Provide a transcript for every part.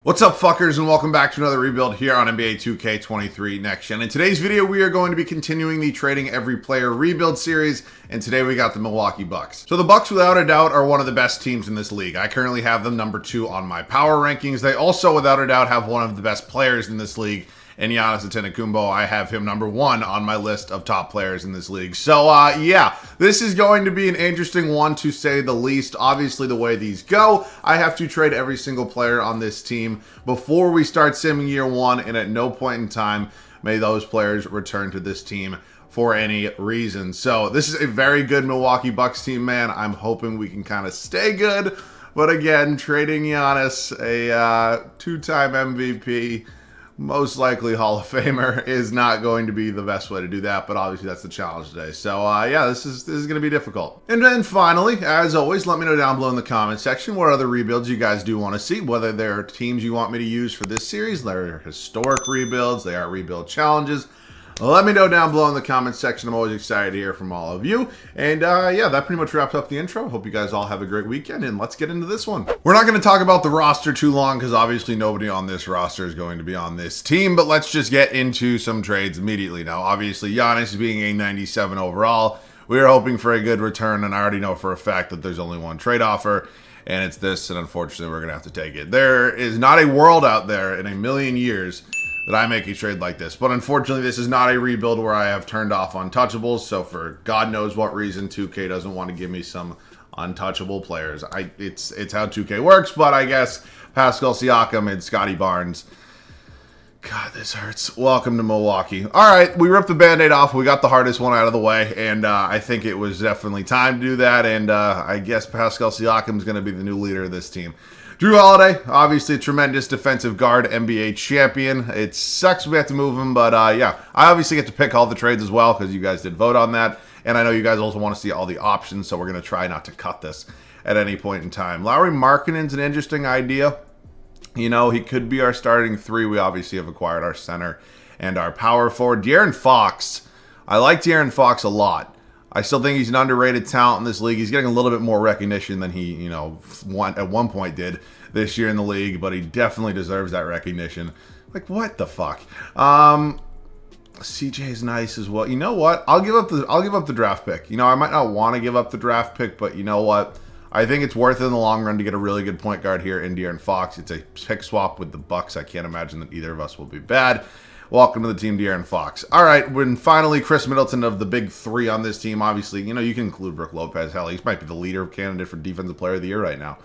What's up, fuckers, and welcome back to another rebuild here on NBA 2K23 Next Gen. In today's video, we are going to be continuing the Trading Every Player rebuild series, and today we got the Milwaukee Bucks. So the Bucks, without a doubt, are one of the best teams in this league. I currently have them number 2 on my power rankings. They also, without a doubt, have one of the best players in this league, and Giannis Antetokounmpo. I have him number 1 on my list of top players in this league. So, yeah, this is going to be an interesting one to say the least. Obviously, the way these go, I have to trade every single player on this team before we start simming year 1, and at no point in time may those players return to this team for any reason. So, this is a very good Milwaukee Bucks team, man. I'm hoping we can kind of stay good. But again, trading Giannis, a 2-time MVP, most likely Hall of Famer, is not going to be the best way to do that, but obviously that's the challenge today. So yeah, this is going to be difficult. And then finally, as always, let me know down below in the comment section what other rebuilds you guys do want to see, whether they're teams you want me to use for this series, they're historic rebuilds, they are rebuild challenges. Let me know down below in the comment section. I'm always excited to hear from all of you. And yeah, that pretty much wraps up the intro. Hope you guys all have a great weekend, and let's get into this one. We're not going to talk about the roster too long because obviously nobody on this roster is going to be on this team, but let's just get into some trades immediately. Now, obviously, Giannis being a 97 overall, we were hoping for a good return, and I already know for a fact that there's only one trade offer, and it's this, and unfortunately, we're going to have to take it. There is not a world out there in a million years that I make a trade like this. But unfortunately, this is not a rebuild where I have turned off untouchables. So for God knows what reason, 2K doesn't want to give me some untouchable players. It's how 2K works, but I guess Pascal Siakam and Scotty Barnes. God, this hurts. Welcome to Milwaukee. All right, we ripped the Band-Aid off. We got the hardest one out of the way, and I think it was definitely time to do that. And I guess Pascal Siakam is going to be the new leader of this team. Drew Holiday, obviously a tremendous defensive guard, NBA champion. It sucks we have to move him, but yeah, I obviously get to pick all the trades as well because you guys did vote on that, and I know you guys also want to see all the options, so we're going to try not to cut this at any point in time. Lauri Markkanen's an interesting idea. You know, he could be our starting 3. We obviously have acquired our center and our power forward. De'Aaron Fox, I like De'Aaron Fox a lot. I still think he's an underrated talent in this league. He's getting a little bit more recognition than he, you know, at one point did this year in the league, but he definitely deserves that recognition. Like, what the fuck? CJ's nice as well. You know what? I'll give up the draft pick. You know, I might not want to give up the draft pick, but you know what? I think it's worth it in the long run to get a really good point guard here in De'Aaron Fox. It's a pick swap with the Bucks. I can't imagine that either of us will be bad. Welcome to the team, De'Aaron Fox. All right, when finally Chris Middleton of the big 3 on this team, obviously, you know, you can include Brook Lopez. Hell, he might be the leader candidate for Defensive Player of the Year right now.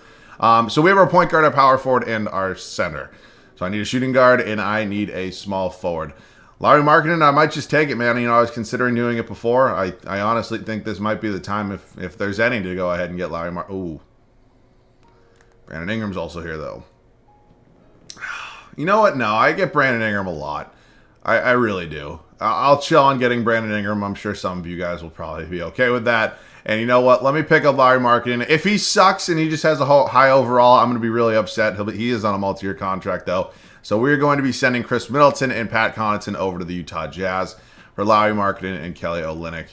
So we have our point guard, our power forward, and our center. So I need a shooting guard, and I need a small forward. Lauri Markkanen, I might just take it, man. You know, I was considering doing it before. I honestly think this might be the time, if there's any, to go ahead and get Lauri Markkanen. Ooh. Brandon Ingram's also here, though. You know what? No, I get Brandon Ingram a lot. I really do. I'll chill on getting Brandon Ingram. I'm sure some of you guys will probably be okay with that. And you know what? Let me pick up Lauri Markkanen. If he sucks and he just has a high overall, I'm going to be really upset. He is on a multi-year contract, though. So we're going to be sending Chris Middleton and Pat Connaughton over to the Utah Jazz for Lauri Markkanen and Kelly Olynyk.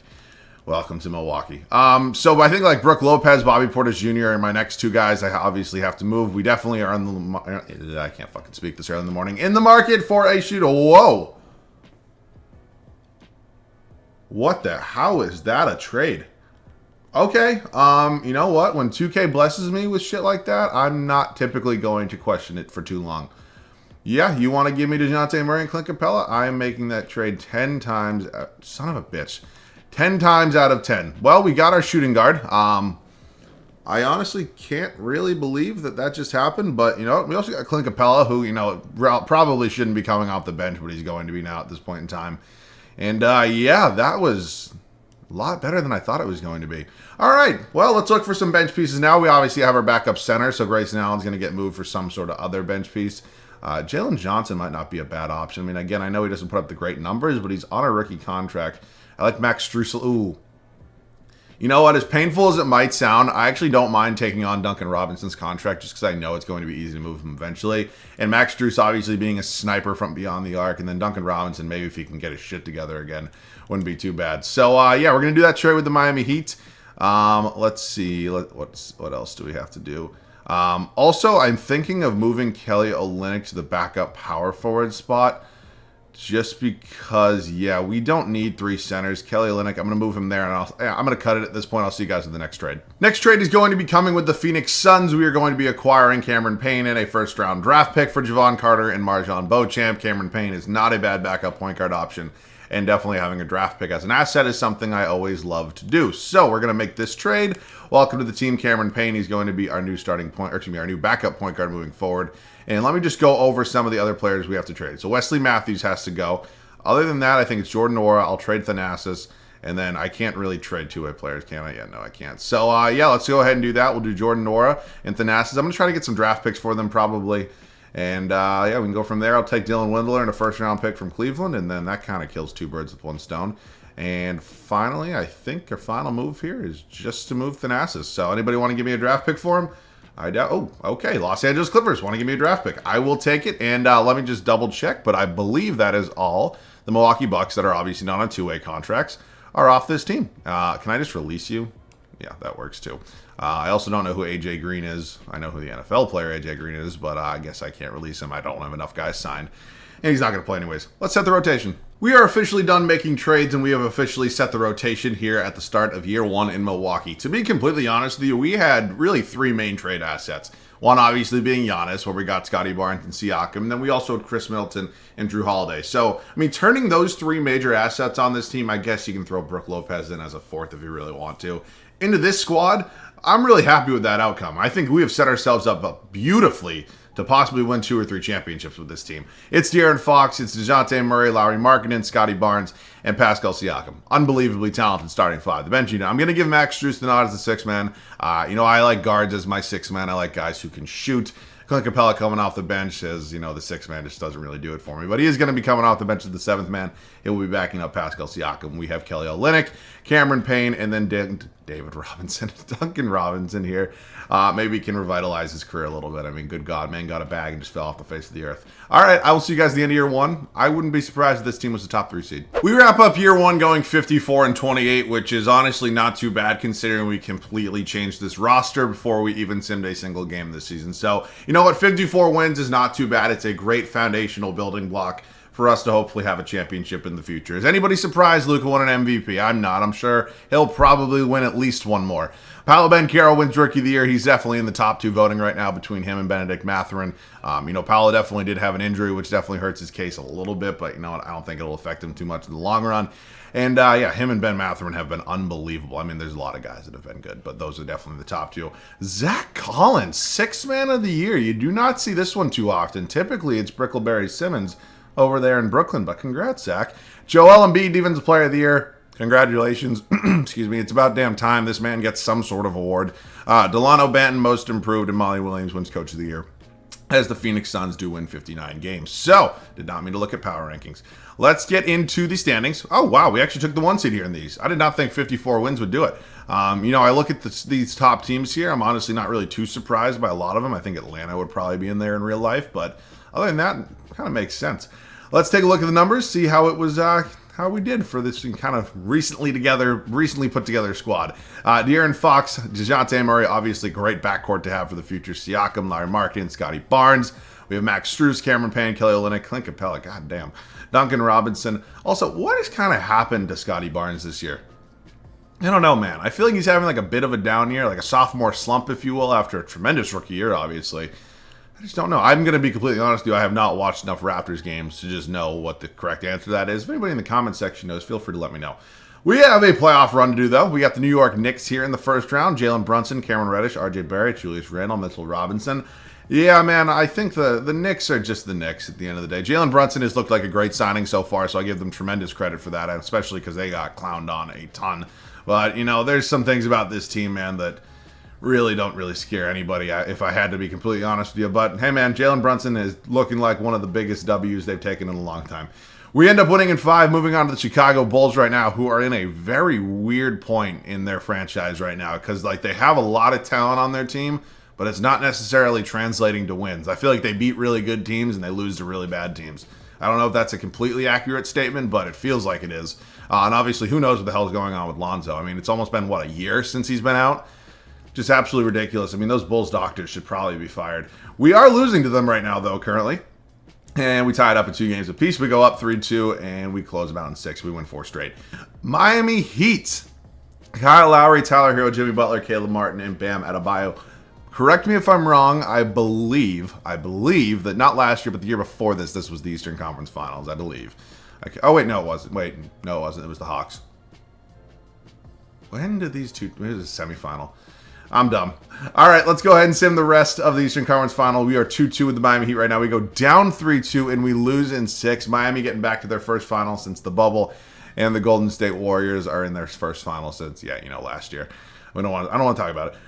Welcome to Milwaukee. So I think like Brook Lopez, Bobby Portis Jr. are my next 2 guys I obviously have to move. We definitely are on the... I can't fucking speak this early in the morning. In the market for a shooter. Whoa. What the... How is that a trade? Okay. You know what? When 2K blesses me with shit like that, I'm not typically going to question it for too long. Yeah, you want to give me DeJounte Murray and Clint Capella? I am making that trade 10 times... son of a bitch. 10 times out of 10. Well, we got our shooting guard. I honestly can't really believe that just happened, but, you know, we also got Clint Capella, who, you know, probably shouldn't be coming off the bench, but he's going to be now at this point in time. And, yeah, that was a lot better than I thought it was going to be. All right, well, let's look for some bench pieces now. We obviously have our backup center, so Grayson Allen's going to get moved for some sort of other bench piece. Jalen Johnson might not be a bad option. I mean, again, I know he doesn't put up the great numbers, but he's on a rookie contract. I like Max Strus. Ooh. You know what? As painful as it might sound, I actually don't mind taking on Duncan Robinson's contract just because I know it's going to be easy to move him eventually. And Max Strus obviously being a sniper from beyond the arc. And then Duncan Robinson, maybe if he can get his shit together again, wouldn't be too bad. So, yeah, we're going to do that trade with the Miami Heat. Let's see. What else do we have to do? Also, I'm thinking of moving Kelly Olynyk to the backup power forward spot. Just because, yeah, we don't need 3 centers. Kelly Olynyk, I'm going to move him there, and I'm going to cut it at this point. I'll see you guys in the next trade. Next trade is going to be coming with the Phoenix Suns. We are going to be acquiring Cameron Payne and a first-round draft pick for Javon Carter and Marjon Beauchamp. Cameron Payne is not a bad backup point guard option, and definitely having a draft pick as an asset is something I always love to do. So we're going to make this trade. Welcome to the team, Cameron Payne. He's going to be our new our new backup point guard moving forward. And let me just go over some of the other players we have to trade. So Wesley Matthews has to go. Other than that, I think it's Jordan Nwora. I'll trade Thanasis. And then I can't really trade two-way players, can I? Yeah, no, I can't. So, yeah, let's go ahead and do that. We'll do Jordan Nwora and Thanasis. I'm going to try to get some draft picks for them probably. And, yeah, we can go from there. I'll take Dylan Windler and a first-round pick from Cleveland. And then that kind of kills 2 birds with 1 stone. And finally, I think our final move here is just to move Thanasis. So anybody want to give me a draft pick for him? I doubt. Oh, okay. Los Angeles Clippers want to give me a draft pick. I will take it. And let me just double check. But I believe that is all. The Milwaukee Bucks that are obviously not on 2-way contracts are off this team. Can I just release you? Yeah, that works too. I also don't know who AJ Green is. I know who the NFL player AJ Green is, but I guess I can't release him. I don't have enough guys signed. And he's not going to play anyways. Let's set the rotation. We are officially done making trades, and we have officially set the rotation here at the start of year 1 in Milwaukee. To be completely honest with you, we had really 3 main trade assets. One obviously being Giannis, where we got Scotty Barnes and Siakam. And then we also had Chris Middleton and Drew Holiday. So, I mean, turning those 3 major assets on this team, I guess you can throw Brook Lopez in as a 4th if you really want to. Into this squad, I'm really happy with that outcome. I think we have set ourselves up beautifully to possibly win 2 or 3 championships with this team. It's De'Aaron Fox, it's DeJounte Murray, Lauri Markkanen, Scotty Barnes, and Pascal Siakam. Unbelievably talented starting 5. The bench, I'm going to give Max Strus the nod as the 6th man. I like guards as my 6th man. I like guys who can shoot. Clint Capella coming off the bench as, the 6th man just doesn't really do it for me. But he is going to be coming off the bench as the 7th man. He will be backing up Pascal Siakam. We have Kelly Olynyk, Cameron Payne, and then David Robinson, Duncan Robinson here. Maybe he can revitalize his career a little bit. I mean, good God, man got a bag and just fell off the face of the earth. All right, I will see you guys at the end of year 1. I wouldn't be surprised if this team was the top 3 seed. We wrap up year 1 going 54-28, which is honestly not too bad considering we completely changed this roster before we even simmed a single game this season. So, you know what? 54 wins is not too bad. It's a great foundational building block for us to hopefully have a championship in the future. Is anybody surprised Luka won an MVP? I'm not. I'm sure he'll probably win at least 1 more. Paolo Banchero wins Rookie of the Year. He's definitely in the top 2 voting right now between him and Benedict Mathurin. Paolo definitely did have an injury, which definitely hurts his case a little bit, but you know what? I don't think it'll affect him too much in the long run. And yeah, him and Ben Mathurin have been unbelievable. I mean, there's a lot of guys that have been good, but those are definitely the top 2. Zach Collins, 6th man of the year. You do not see this one too often. Typically, it's Brickleberry Simmons over there in Brooklyn, but congrats, Zach. Joel Embiid, Defensive Player of the Year. Congratulations. Excuse me. It's about damn time this man gets some sort of award. Delano Banton, Most Improved, and Molly Williams wins Coach of the Year, as the Phoenix Suns do win 59 games. So, did not mean to look at power rankings. Let's get into the standings. Oh, wow. We actually took the 1 seed here in these. I did not think 54 wins would do it. I look at these top teams here. I'm honestly not really too surprised by a lot of them. I think Atlanta would probably be in there in real life, but other than that, it kind of makes sense. Let's take a look at the numbers, see how it was, how we did for this kind of recently put together squad. De'Aaron Fox, DeJounte Murray, obviously great backcourt to have for the future. Siakam, Lauri Markkanen, Scotty Barnes. We have Max Strus, Cameron Payne, Kelly Olynyk, Clint Capella, goddamn, Duncan Robinson. Also, what has kind of happened to Scotty Barnes this year? I don't know, man. I feel like he's having like a bit of a down year, like a sophomore slump, if you will, after a tremendous rookie year, obviously. I just don't know. I'm going to be completely honest with you. I have not watched enough Raptors games to just know what the correct answer to that is. If anybody in the comment section knows, feel free to let me know. We have a playoff run to do, though. We got the New York Knicks here in the first round. Jalen Brunson, Cameron Reddish, RJ Barrett, Julius Randle, Mitchell Robinson. Yeah, man, I think the Knicks are just the Knicks at the end of the day. Jalen Brunson has looked like a great signing so far, so I give them tremendous credit for that, especially because they got clowned on a ton. But, there's some things about this team, man, that really don't scare anybody, if I had to be completely honest with you. But, hey, man, Jalen Brunson is looking like one of the biggest W's they've taken in a long time. We end up winning in 5, moving on to the Chicago Bulls right now, who are in a very weird point in their franchise right now because, they have a lot of talent on their team, but it's not necessarily translating to wins. I feel like they beat really good teams and they lose to really bad teams. I don't know if that's a completely accurate statement, but it feels like it is. And obviously, who knows what the hell is going on with Lonzo? I mean, it's almost been, a year since he's been out? Just absolutely ridiculous. I mean, those Bulls doctors should probably be fired. We are losing to them right now, though, currently. And we tied up in 2 games apiece. We go up 3-2, and we close them out in 6. We win 4 straight. Miami Heat. Kyle Lowry, Tyler Hero, Jimmy Butler, Caleb Martin, and Bam Adebayo. Correct me if I'm wrong. I believe that not last year, but the year before this was the Eastern Conference Finals, I believe. Okay. Oh, wait, no, it wasn't. No, it wasn't. It was the Hawks. When did these two... It was a semifinal. I'm dumb. All right, let's go ahead and sim the rest of the Eastern Conference Final. We are 2-2 with the Miami Heat right now. We go down 3-2, and we lose in 6. Miami getting back to their first final since the bubble, and the Golden State Warriors are in their first final since, last year. I don't want to talk about it.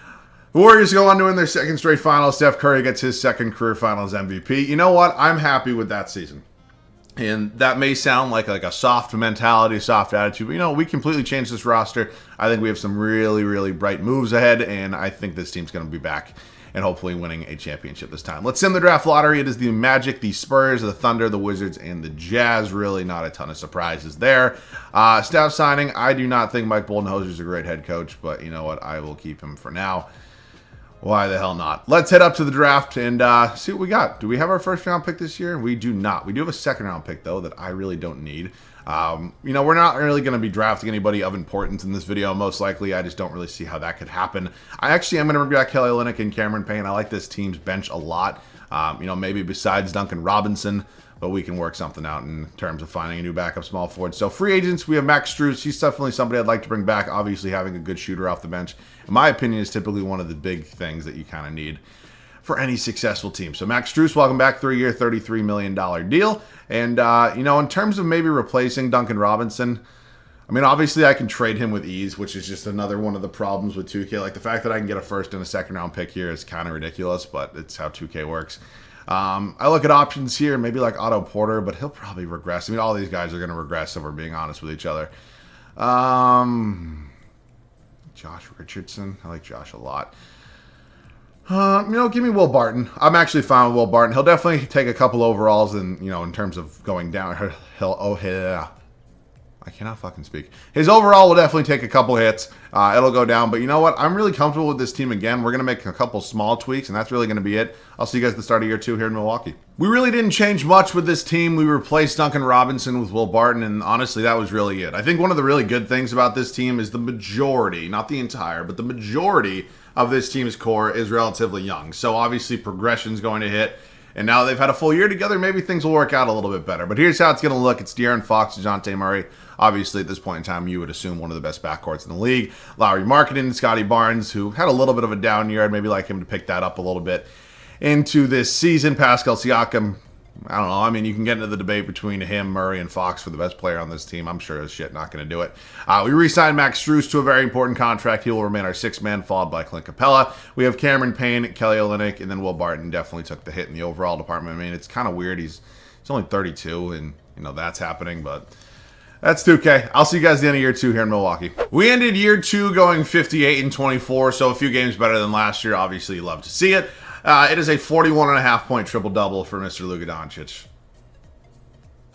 The Warriors go on to win their second straight final. Steph Curry gets his second career Finals MVP. You know what? I'm happy with that season. And that may sound like a soft mentality, soft attitude, but we completely changed this roster. I think we have some really, really bright moves ahead, and I think this team's going to be back and hopefully winning a championship this time. Let's sim the draft lottery. It is the Magic, the Spurs, the Thunder, the Wizards, and the Jazz. Really not a ton of surprises there. Staff signing, I do not think Mike Budenholzer is a great head coach, but you know what? I will keep him for now. Why the hell not? Let's head up to the draft and see what we got. Do we have our first round pick this year? We do not. We do have a second round pick, though, that I really don't need. We're not really going to be drafting anybody of importance in this video, most likely. I just don't really see how that could happen. I actually am going to bring back Kelly Olynyk and Cameron Payne. I like this team's bench a lot. Maybe besides Duncan Robinson, but we can work something out in terms of finding a new backup small forward. So free agents, we have Max Strus. He's definitely somebody I'd like to bring back. Obviously, having a good shooter off the bench, in my opinion, is typically one of the big things that you kind of need for any successful team. So Max Strus, welcome back, 3-year, $33 million deal. And, in terms of maybe replacing Duncan Robinson, I mean, obviously I can trade him with ease, which is just another one of the problems with 2K. Like, the fact that I can get a first and a second round pick here is kind of ridiculous, but it's how 2K works. I look at options here, maybe like Otto Porter, but he'll probably regress. I mean, all these guys are going to regress if we're being honest with each other. Josh Richardson. I like Josh a lot. Give me Will Barton. I'm actually fine with Will Barton. He'll definitely take a couple overalls, and in terms of going down, I cannot fucking speak. His overall will definitely take a couple hits. It'll go down. But you know what? I'm really comfortable with this team again. We're going to make a couple small tweaks, and that's really going to be it. I'll see you guys at the start of year 2 here in Milwaukee. We really didn't change much with this team. We replaced Duncan Robinson with Will Barton, and honestly, that was really it. I think one of the really good things about this team is the majority, not the entire, but the majority of this team's core is relatively young. So obviously, progression's going to hit. And now they've had a full year together, maybe things will work out a little bit better. But here's how it's going to look. It's De'Aaron Fox, DeJounte Murray. Obviously, at this point in time, you would assume one of the best backcourts in the league. Lowry Markkanen, Scotty Barnes, who had a little bit of a down year. I'd maybe like him to pick that up a little bit into this season. Pascal Siakam, I don't know. I mean, you can get into the debate between him, Murray, and Fox for the best player on this team. I'm sure as shit not going to do it. We re-signed Max Strus to a very important contract. He will remain our 6th man, followed by Clint Capella. We have Cameron Payne, Kelly Olynyk, and then Will Barton definitely took the hit in the overall department. I mean, it's kind of weird. He's only 32, and, that's happening, but that's 2K. I'll see you guys at the end of year 2 here in Milwaukee. We ended year 2 going 58-24, so a few games better than last year. Obviously, you love to see it. It is a 41.5-point triple-double for Mr. Luka Doncic.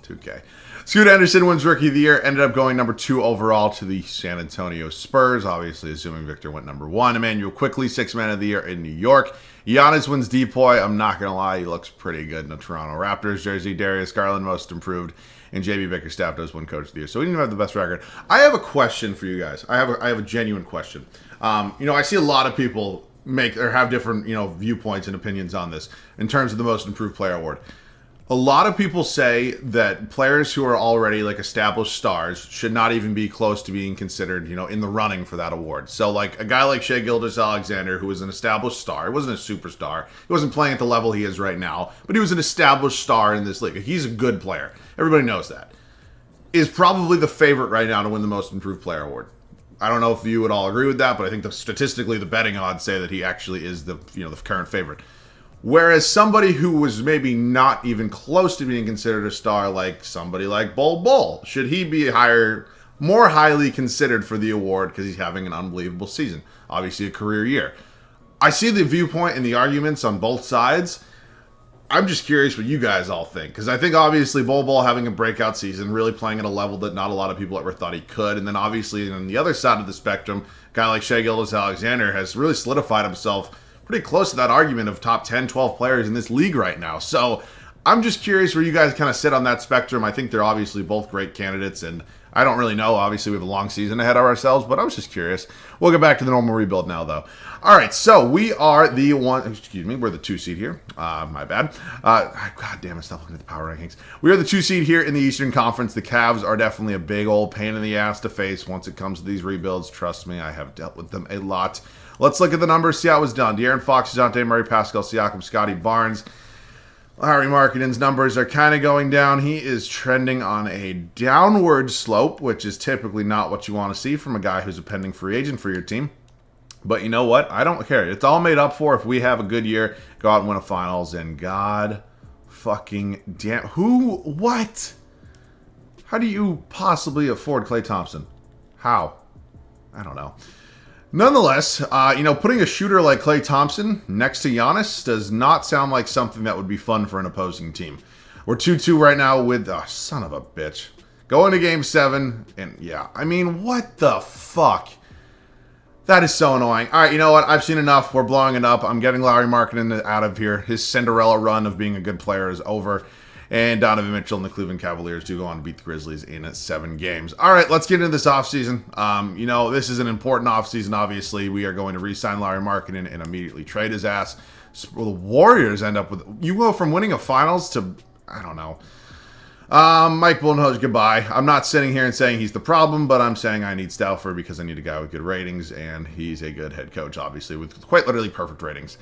2K. Scoot Henderson wins Rookie of the Year. Ended up going number 2 overall to the San Antonio Spurs. Obviously, assuming Victor went number 1. Emmanuel Quickley, 6th man of the year in New York. Giannis wins Depoy. I'm not going to lie, he looks pretty good in the Toronto Raptors jersey. Darius Garland, most improved. And JB Bickerstaff does win Coach of the Year. So we didn't have the best record. I have a question for you guys. I have a genuine question. I see a lot of people have different, viewpoints and opinions on this in terms of the most improved player award. A lot of people say that players who are already like established stars should not even be close to being considered, in the running for that award. So like a guy like Shai Gilgeous-Alexander, who was an established star, he wasn't a superstar, he wasn't playing at the level he is right now, but he was an established star in this league. He's a good player. Everybody knows that. Is probably the favorite right now to win the most improved player award. I don't know if you would all agree with that, but I think statistically the betting odds say that he actually is the current favorite. Whereas somebody who was maybe not even close to being considered a star, like somebody like Bol Bol, should he be more highly considered for the award because he's having an unbelievable season? Obviously a career year. I see the viewpoint and the arguments on both sides. I'm just curious what you guys all think, because I think obviously Bol having a breakout season, really playing at a level that not a lot of people ever thought he could, and then obviously on the other side of the spectrum, a guy like Shai Gilgeous-Alexander has really solidified himself pretty close to that argument of top 10, 12 players in this league right now. So I'm just curious where you guys kind of sit on that spectrum. I think they're obviously both great candidates, and I don't really know. Obviously, we have a long season ahead of ourselves, but I was just curious. We'll get back to the normal rebuild now, though. All right, so we are the we're the 2 seed here. My bad. God damn it, stop looking at the power rankings. We are the 2 seed here in the Eastern Conference. The Cavs are definitely a big old pain in the ass to face once it comes to these rebuilds. Trust me, I have dealt with them a lot. Let's look at the numbers, see how it was done. De'Aaron Fox, DeJounte Murray, Pascal Siakam, Scotty Barnes. Lauri Markkanen's numbers are kind of going down. He is trending on a downward slope, which is typically not what you want to see from a guy who's a pending free agent for your team. But you know what? I don't care. It's all made up for if we have a good year, go out and win a finals, and God fucking damn. What? How do you possibly afford Klay Thompson? How? I don't know. Nonetheless, putting a shooter like Klay Thompson next to Giannis does not sound like something that would be fun for an opposing team. We're 2-2 right now with, son of a bitch. Going to game 7, and yeah, I mean, what the fuck? That is so annoying. All right, you know what? I've seen enough. We're blowing it up. I'm getting Lauri Markkanen out of here. His Cinderella run of being a good player is over. And Donovan Mitchell and the Cleveland Cavaliers do go on to beat the Grizzlies in 7 games. All right, let's get into this offseason. This is an important offseason, obviously. We are going to re-sign Lauri Markkanen and immediately trade his ass. The Warriors end up with... You go from winning a finals to... I don't know. Mike Budenholzer, goodbye. I'm not sitting here and saying he's the problem, but I'm saying I need Stauffer because I need a guy with good ratings, and he's a good head coach, obviously, with quite literally perfect ratings.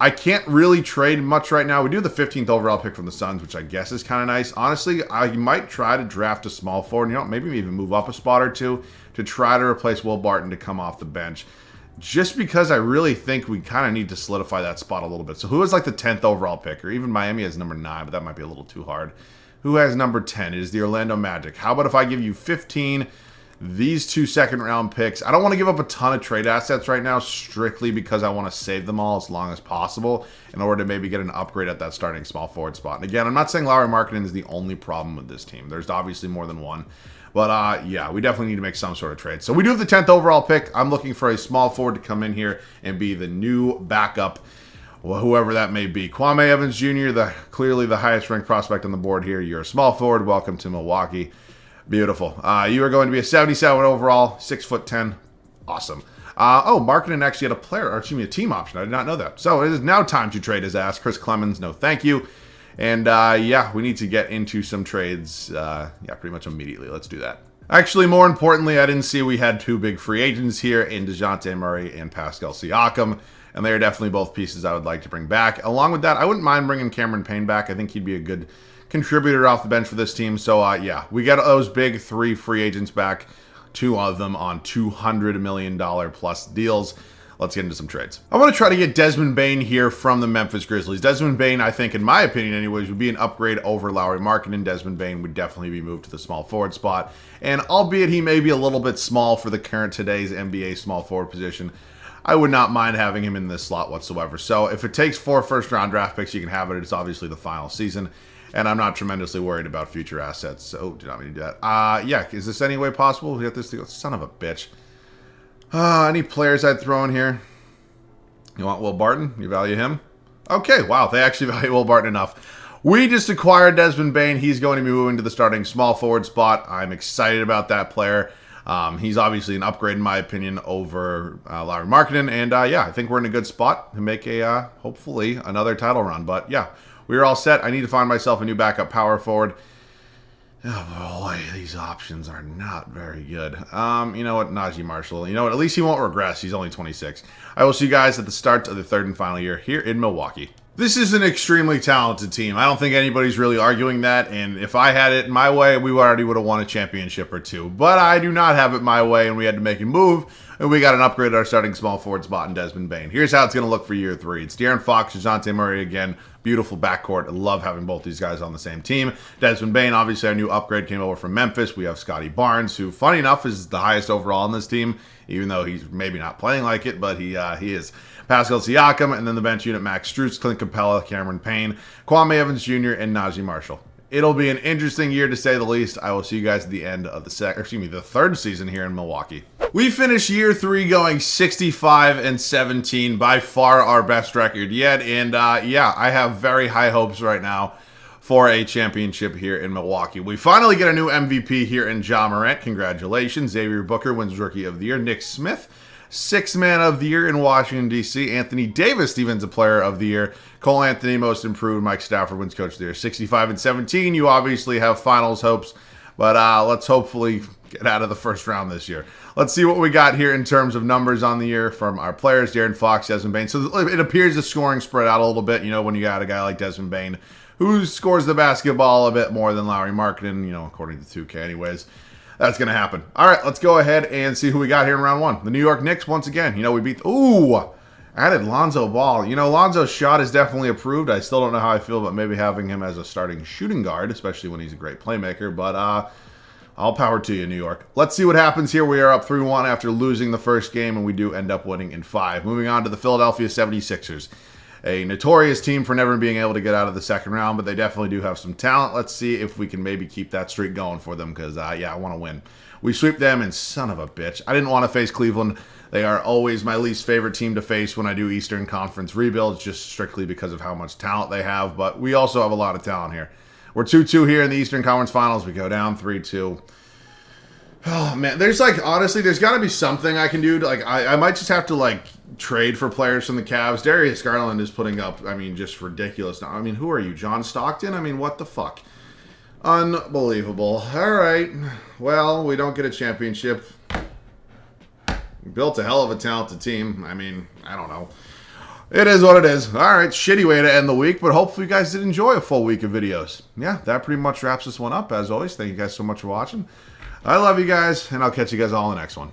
I can't really trade much right now. We do the 15th overall pick from the Suns, which I guess is kind of nice. Honestly, I might try to draft a small forward. Maybe even move up a spot or two to try to replace Will Barton to come off the bench. Just because I really think we kind of need to solidify that spot a little bit. So who is like the 10th overall pick? Or even Miami has number 9, but that might be a little too hard. Who has number 10? It is the Orlando Magic. How about if I give you 15... These 2 second-round picks, I don't want to give up a ton of trade assets right now strictly because I want to save them all as long as possible in order to maybe get an upgrade at that starting small forward spot. And again, I'm not saying Lauri Markkanen is the only problem with this team. There's obviously more than one. But, yeah, we definitely need to make some sort of trade. So we do have the 10th overall pick. I'm looking for a small forward to come in here and be the new backup, whoever that may be. Kwame Evans Jr., clearly the highest-ranked prospect on the board here. You're a small forward. Welcome to Milwaukee. Beautiful. You are going to be a 77 overall, 6'10". Awesome. Markkanen actually had a team option. I did not know that. So it is now time to trade his ass. Chris Clemens, no thank you. And we need to get into some trades, pretty much immediately. Let's do that. Actually, more importantly, I didn't see we had 2 big free agents here in DeJounte Murray and Pascal Siakam. And they are definitely both pieces I would like to bring back. Along with that, I wouldn't mind bringing Cameron Payne back. I think he'd be a good contributor off the bench for this team. So, we got those big 3 free agents back, 2 of them on $200 million plus deals. Let's get into some trades. I want to try to get Desmond Bane here from the Memphis Grizzlies. Desmond Bane, I think, in my opinion anyways, would be an upgrade over Lauri Markkanen. Desmond Bane would definitely be moved to the small forward spot. And albeit he may be a little bit small for the today's NBA small forward position, I would not mind having him in this slot whatsoever. So if it takes 4 first-round draft picks, you can have it. It's obviously the final season. And I'm not tremendously worried about future assets. So, did not mean to do that. Is this any way possible? We got this to go. Son of a bitch. Any players I'd throw in here? You want Will Barton? You value him? Okay, wow. They actually value Will Barton enough. We just acquired Desmond Bane. He's going to be moving to the starting small forward spot. I'm excited about that player. He's obviously an upgrade, in my opinion, over Lauri Markkanen. And, I think we're in a good spot to make hopefully, another title run. But, we're all set. I need to find myself a new backup power forward. Oh boy, these options are not very good. You know what, Najee Marshall. You know what, at least he won't regress. He's only 26. I will see you guys at the start of the 3rd and final year here in Milwaukee. This is an extremely talented team. I don't think anybody's really arguing that. And if I had it my way, we already would have won a championship or 2. But I do not have it my way, and we had to make a move And we got an upgrade at our starting small forward spot in Desmond Bane. Here's how it's going to look for year 3. It's De'Aaron Fox, DeJounte Murray again. Beautiful backcourt. I love having both these guys on the same team. Desmond Bane, obviously our new upgrade, came over from Memphis. We have Scotty Barnes, who, funny enough, is the highest overall on this team, even though he's maybe not playing like it, but he is. Pascal Siakam, and then the bench unit, Max Strus, Clint Capella, Cameron Payne, Kwame Evans Jr., and Najee Marshall. It'll be an interesting year to say the least. I will see you guys at the end of the third season here in Milwaukee. We finished year 3 going 65-17, by far our best record yet. And yeah, I have very high hopes right now for a championship here in Milwaukee. We finally get a new MVP here in Ja Morant. Congratulations. Xavier Booker wins Rookie of the Year. Nick Smith, 6th Man of the Year in Washington, D.C. Anthony Davis even wins a Player of the Year. Cole Anthony, Most Improved. Mike Stafford wins Coach of the Year. 65-17. You obviously have finals hopes, but let's hopefully get out of the first round this year. Let's see what we got here in terms of numbers on the year from our players. De'Aaron Fox, Desmond Bane. So it appears the scoring spread out a little bit, when you got a guy like Desmond Bane who scores the basketball a bit more than Lauri Markkanen, according to 2K anyways. That's going to happen. All right, let's go ahead and see who we got here in round 1. The New York Knicks, once again. We beat... Added Lonzo Ball. Lonzo's shot is definitely approved. I still don't know how I feel about maybe having him as a starting shooting guard, especially when he's a great playmaker. But all power to you, New York. Let's see what happens here. We are up 3-1 after losing the first game, and we do end up winning in 5. Moving on to the Philadelphia 76ers. A notorious team for never being able to get out of the second round, but they definitely do have some talent. Let's see if we can maybe keep that streak going for them because, yeah, I want to win. We sweep them, and son of a bitch. I didn't want to face Cleveland. They are always my least favorite team to face when I do Eastern Conference rebuilds, just strictly because of how much talent they have. But we also have a lot of talent here. We're 2-2 here in the Eastern Conference Finals. We go down 3-2. Oh, man. Honestly, there's got to be something I can do. I might just have to, trade for players from the Cavs. Darius Garland is putting up, just ridiculous. Who are you, John Stockton? What the fuck? Unbelievable. All right. Well, we don't get a championship. We built a hell of a talented team. I don't know. It is what it is. All right, shitty way to end the week, but hopefully you guys did enjoy a full week of videos. Yeah, that pretty much wraps this one up. As always, thank you guys so much for watching. I love you guys, and I'll catch you guys all in the next one.